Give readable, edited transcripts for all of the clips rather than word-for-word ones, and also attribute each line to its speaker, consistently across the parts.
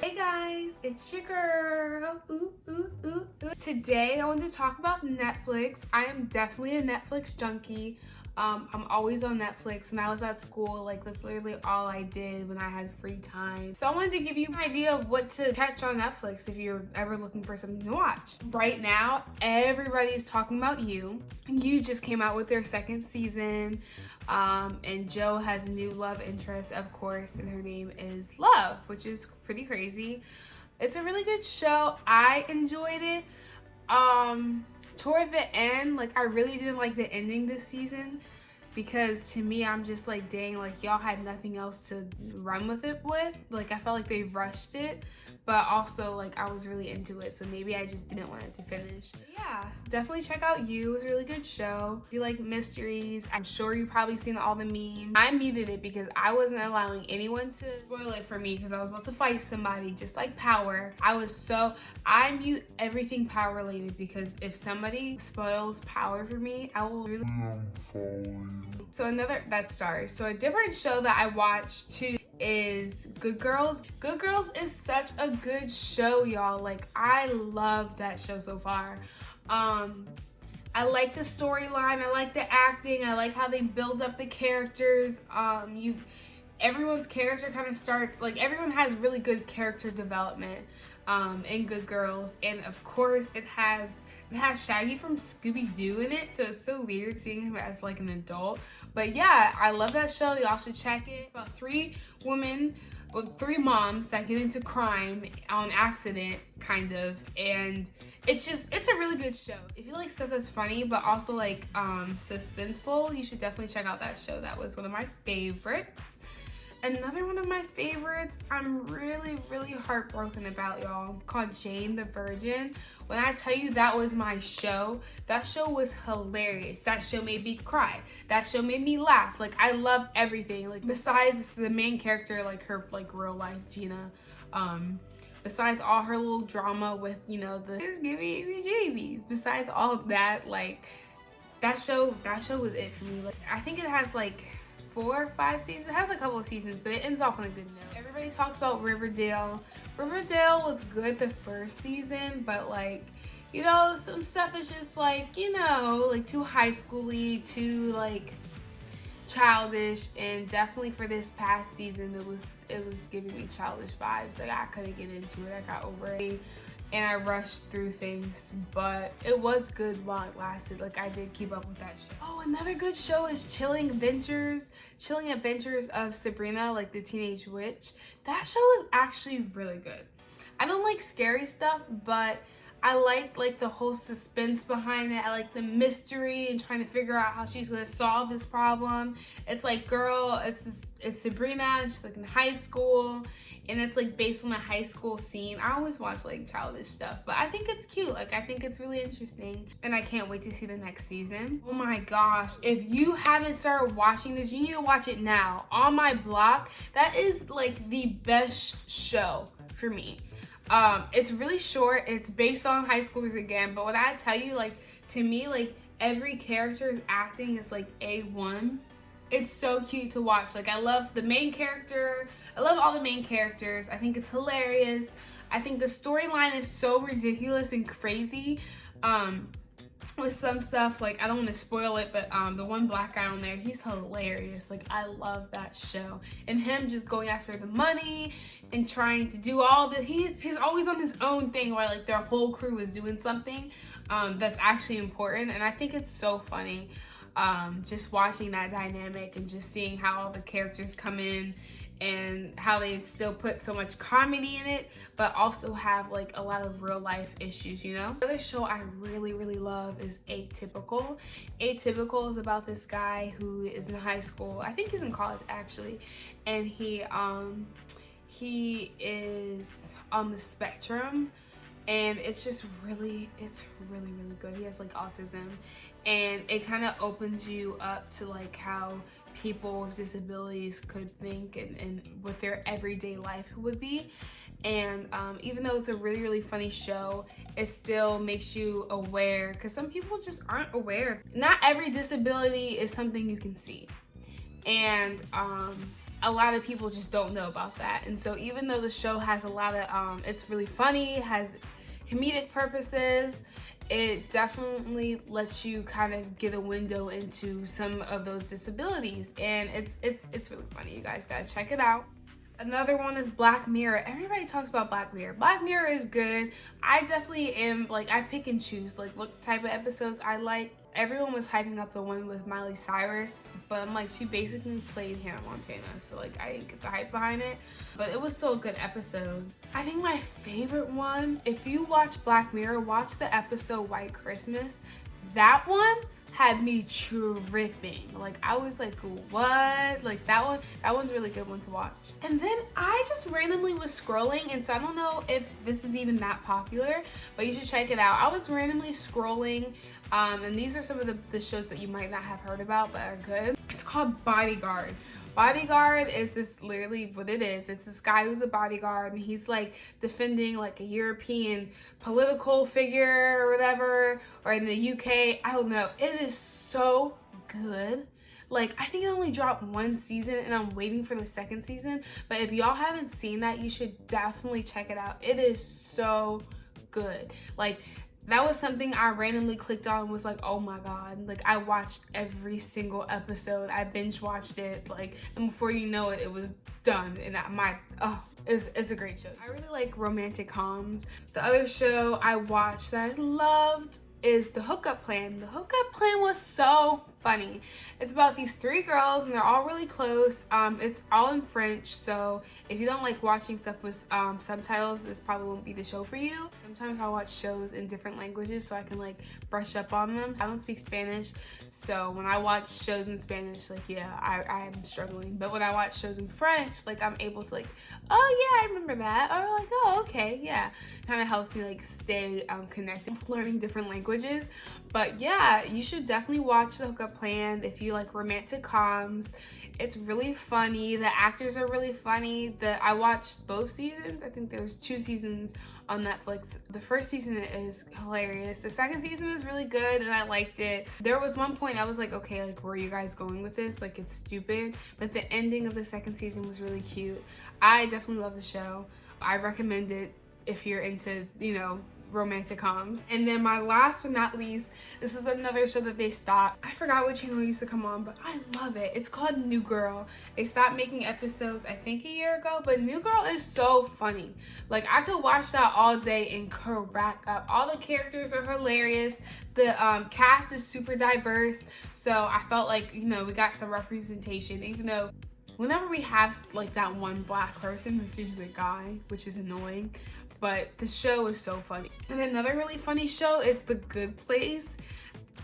Speaker 1: Hey guys, it's your girl. Today I want to talk about Netflix. I am definitely a Netflix junkie. I'm always on Netflix. When I was at school, like that's literally all I did when I had free time. So I wanted to give you an idea of what to catch on Netflix if you're ever looking for something to watch. Right now, everybody's talking about You. You just came out with their second season. And Joe has a new love interest, of course, and her name is Love, which is pretty crazy. It's a really good show. I enjoyed it. Toward the end, like I really didn't like the ending this season because to me, I'm just like, dang, like y'all had nothing else to run with it with. Like I felt like they rushed it, but also like I was really into it, so maybe I just didn't want it to finish. But yeah, definitely check out You. It was a really good show. If you like mysteries, I'm sure you've probably seen all the memes. I muted it because I wasn't allowing anyone to spoil it for me because I was about to fight somebody, just like Power. I mute everything Power related because if somebody spoils Power for me, I will really So a different show that I watched too is Good Girls. Good Girls is such a good show, y'all. Like I love that show so far. I like the storyline, I like the acting, I like how they build up the characters. Everyone's character kind of starts, like everyone has really good character development in Good Girls, and of course it has Shaggy from Scooby-Doo in it, so it's so weird seeing him as like an adult. But yeah, I love that show. Y'all should check it. It's about three moms that get into crime on accident, kind of, and it's a really good show. If you like stuff that's funny but also like suspenseful, you should definitely check out that show. That was one of my favorites. Another one of my favorites I'm really heartbroken about, y'all, called Jane the Virgin. When I tell you that was my show, that show was hilarious. That show made me cry. That show made me laugh. Like I love everything. Like besides the main character, like her like real life Gina, besides all her little drama with, you know, the just give me JBs. Besides all of that, like that show was it for me. Like I think it has like 4 or 5 seasons. It has a couple of seasons, but it ends off on a good note. Everybody talks about Riverdale. Riverdale was good the first season, but like, you know, some stuff is just like, you know, like too high schooly, too like childish, and definitely for this past season it was giving me childish vibes. Like I couldn't get into it. I got over it and I rushed through things, but it was good while it lasted. Like I did keep up with that show. Oh, another good show is Chilling Adventures of Sabrina, like the Teenage Witch. That show is actually really good. I don't like scary stuff, but I like the whole suspense behind it. I like the mystery and trying to figure out how she's gonna solve this problem. It's like, girl, it's Sabrina, and she's like in high school, and it's like based on a high school scene. I always watch like childish stuff, but I think it's cute. Like I think it's really interesting, and I can't wait to see the next season. Oh my gosh, if you haven't started watching this, you need to watch it now. On My Block, that is like the best show for me. It's really short. It's based on high schoolers again, but when I tell you, like, to me, like, every character's acting is like A1. It's so cute to watch. Like, I love the main character. I love all the main characters. I think it's hilarious. I think the storyline is so ridiculous and crazy. With some stuff, like I don't want to spoil it, but the one black guy on there, he's hilarious. Like I love that show, and him just going after the money and trying to do all the he's always on his own thing while like their whole crew is doing something that's actually important, and I think it's so funny just watching that dynamic and just seeing how all the characters come in and how they still put so much comedy in it, but also have like a lot of real life issues, you know? Another show I really love is Atypical. Atypical is about this guy who is in high school. I think he's in college actually, and he is on the spectrum, and it's really good. He has like autism, and it kind of opens you up to like how people with disabilities could think and what their everyday life would be. And even though it's a really funny show, it still makes you aware, because some people just aren't aware. Not every disability is something you can see, and a lot of people just don't know about that. And so even though the show has a lot of, it's really funny, has comedic purposes, it definitely lets you kind of get a window into some of those disabilities, and it's really funny. You guys gotta check it out. Another one is Black Mirror. Everybody talks about Black Mirror. Black Mirror is good. I definitely am, like, I pick and choose, like, what type of episodes I like. Everyone was hyping up the one with Miley Cyrus, but I'm like, she basically played Hannah Montana, so like, I didn't get the hype behind it, but it was still a good episode. I think my favorite one, if you watch Black Mirror, watch the episode White Christmas. That one had me tripping. Like, I was like, what? Like, that one's a really good one to watch. And then I just randomly was scrolling, and so I don't know if this is even that popular, but you should check it out. I was randomly scrolling, and these are some of the shows that you might not have heard about but are good. It's called Bodyguard. Bodyguard is this, literally what it is. It's this guy who's a bodyguard, and he's like defending like a European political figure or whatever, or in the UK, I don't know. It is so good. Like, I think it only dropped one season, and I'm waiting for the second season, but if y'all haven't seen that, you should definitely check it out. It is so good. Like, that was something I randomly clicked on and was like, oh my god. Like, I watched every single episode. I binge watched it, like, and before you know it, it was done. And it's a great show. I really like romantic coms. The other show I watched that I loved is the Hookup Plan. The Hookup Plan was so funny. It's about these 3 girls, and they're all really close. It's all in French, so if you don't like watching stuff with subtitles, this probably won't be the show for you. Sometimes I watch shows in different languages so I can like brush up on them. I don't speak Spanish, so when I watch shows in Spanish, like, yeah, I am struggling. But when I watch shows in French, like, I'm able to like, oh yeah, I remember that. Or like, oh okay, yeah. It kind of helps me like stay connected with learning different languages. But yeah, you should definitely watch the Hookup Plan if you like romantic coms. It's really funny. The actors are really funny. I watched both seasons. I think there was 2 seasons on Netflix. The first season is hilarious. The second season is really good, and I liked it. There was one point I was like, okay, like, where are you guys going with this? Like, it's stupid. But the ending of the second season was really cute. I definitely love the show. I recommend it if you're into, you know, romantic coms. And then my last but not least, this is another show that they stopped. I forgot what channel it used to come on, but I love it. It's called New Girl. They stopped making episodes I think a year ago, but New Girl is so funny. Like, I could watch that all day and crack up. All the characters are hilarious. The cast is super diverse, so I felt like, you know, we got some representation, even though whenever we have like that one black person, it's usually a guy, which is annoying. But the show is so funny. And another really funny show is The Good Place.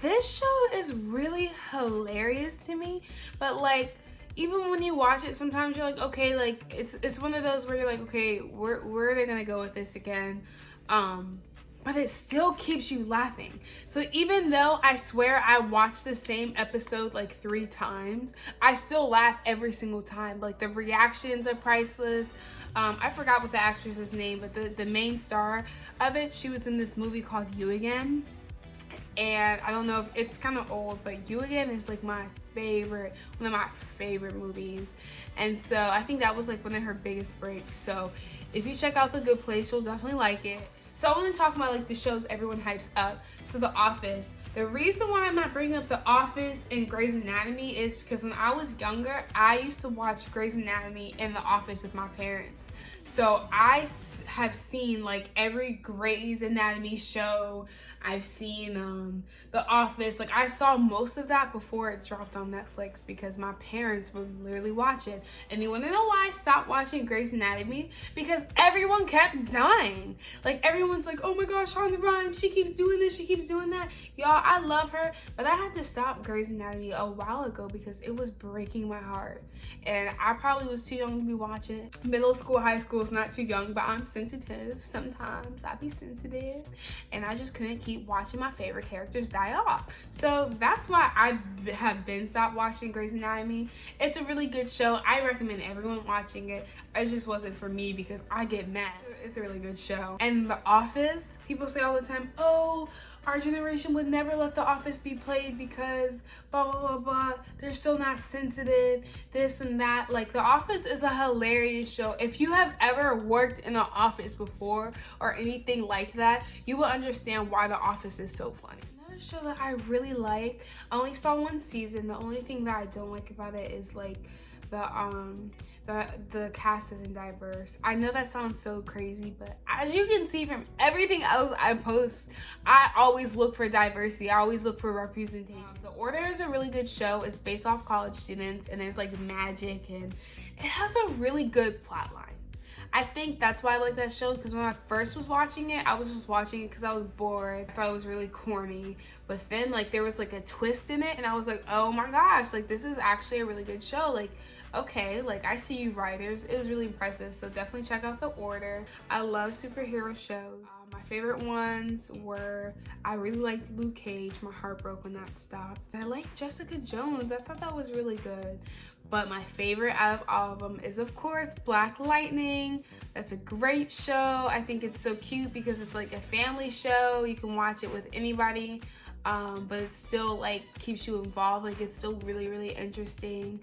Speaker 1: This show is really hilarious to me, but like, even when you watch it, sometimes you're like, okay, like, it's one of those where you're like, okay, where are they gonna go with this again? But it still keeps you laughing. So even though I swear I watched the same episode like 3 times, I still laugh every single time. Like, the reactions are priceless. I forgot what the actress's name, but the main star of it, she was in this movie called You Again. And I don't know if it's kind of old, but You Again is like one of my favorite movies. And so I think that was like one of her biggest breaks. So if you check out The Good Place, you'll definitely like it. So I want to talk about like the shows everyone hypes up. So The Office. The reason why I'm not bringing up The Office and Grey's Anatomy is because when I was younger, I used to watch Grey's Anatomy and The Office with my parents. So I have seen like every Grey's Anatomy show. I've seen The Office. Like, I saw most of that before it dropped on Netflix because my parents would literally watch it. And you want to know why I stopped watching Grey's Anatomy? Because everyone kept dying. Like, everyone's like, oh my gosh, Shonda Rhimes, she keeps doing this, she keeps doing that. Y'all, I love her, but I had to stop Grey's Anatomy a while ago because it was breaking my heart. And I probably was too young to be watching it. Middle school, high school is not too young, but I'm sensitive. Sometimes I be sensitive. And I just couldn't keep watching my favorite characters die off. So that's why I have been stopped watching Grey's Anatomy. It's a really good show. I recommend everyone watching it. It just wasn't for me because I get mad. It's a really good show. And The Office. People say all the time, oh, our generation would never let The Office be played because blah, blah, blah, blah. They're so not sensitive, this and that. Like, The Office is a hilarious show. If you have ever worked in The Office before or anything like that, you will understand why The Office is so funny. Another show that I really like, I only saw one season. The only thing that I don't like about it is like the cast isn't diverse. I know that sounds so crazy, but as you can see from everything else I post, I always look for diversity. I always look for representation. The Order is a really good show. It's based off college students, and there's like magic, and it has a really good plot line. I think that's why I like that show, because when I first was watching it, I was just watching it because I was bored. I thought it was really corny, but then like there was like a twist in it, and I was like, oh my gosh, like this is actually a really good show. Like, okay, like I see you writers. It was really impressive, so definitely check out The Order. I love superhero shows. My favorite ones were, I really liked Luke Cage. My heart broke when that stopped. And I liked Jessica Jones. I thought that was really good. But my favorite out of all of them is, of course, Black Lightning. That's a great show. I think it's so cute because it's like a family show. You can watch it with anybody, but it still like keeps you involved. Like, it's still really, really interesting.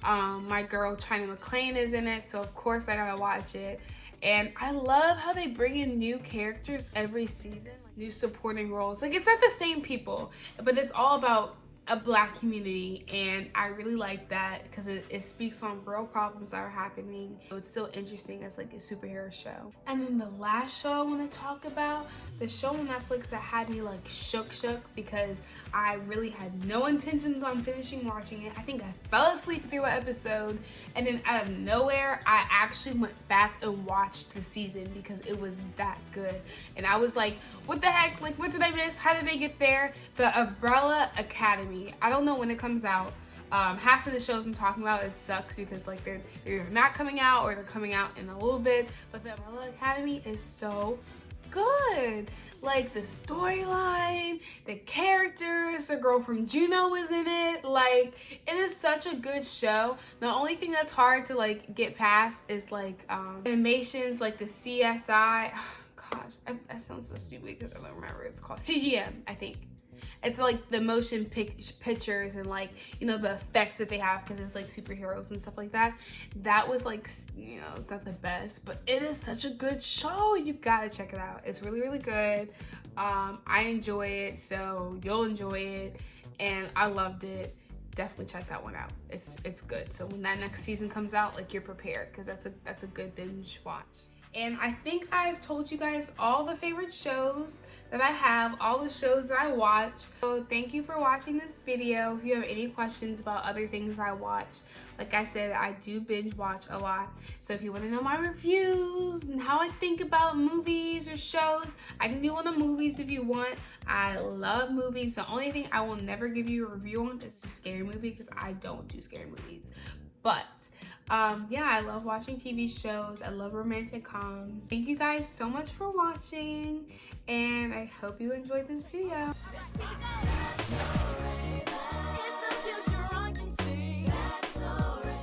Speaker 1: My girl China McClain is in it, so of course I gotta watch it. And I love how they bring in new characters every season, like new supporting roles. Like, it's not the same people, but it's all about a Black community, and I really like that because it speaks on real problems that are happening. So it's still interesting as like a superhero show. And then the last show I want to talk about, the show on Netflix that had me like shook because I really had no intentions on finishing watching it. I think I fell asleep through an episode, and then out of nowhere I actually went back and watched the season because it was that good. And I was like, what the heck, like what did I miss? How did they get there? The Umbrella Academy. I don't know when it comes out. Half of the shows I'm talking about, it sucks because like they're either not coming out or they're coming out in a little bit, but the Umbrella Academy is so good. Like, the storyline, the characters, the girl from Juno is in it. Like, it is such a good show. The only thing that's hard to like get past is like animations, like the CSI. Gosh, that sounds so stupid because I don't remember what it's called. CGM, I think. It's like the motion pictures and like, you know, the effects that they have because it's like superheroes and stuff like that. That was like, you know, it's not the best, but it is such a good show. You gotta check it out. It's really, really good. I enjoy it, so you'll enjoy it, and I loved it. Definitely check that one out. It's good. So when that next season comes out, like, you're prepared because that's a good binge watch. And I think I've told you guys all the favorite shows that I have, all the shows that I watch. So thank you for watching this video. If you have any questions about other things I watch, like I said, I do binge watch a lot. So if you want to know my reviews and how I think about movies or shows, I can do one of the movies if you want. I love movies. The only thing I will never give you a review on is a scary movie because I don't do scary movies. But yeah, I love watching TV shows. I love romantic coms. Thank you guys so much for watching, and I hope you enjoyed this video.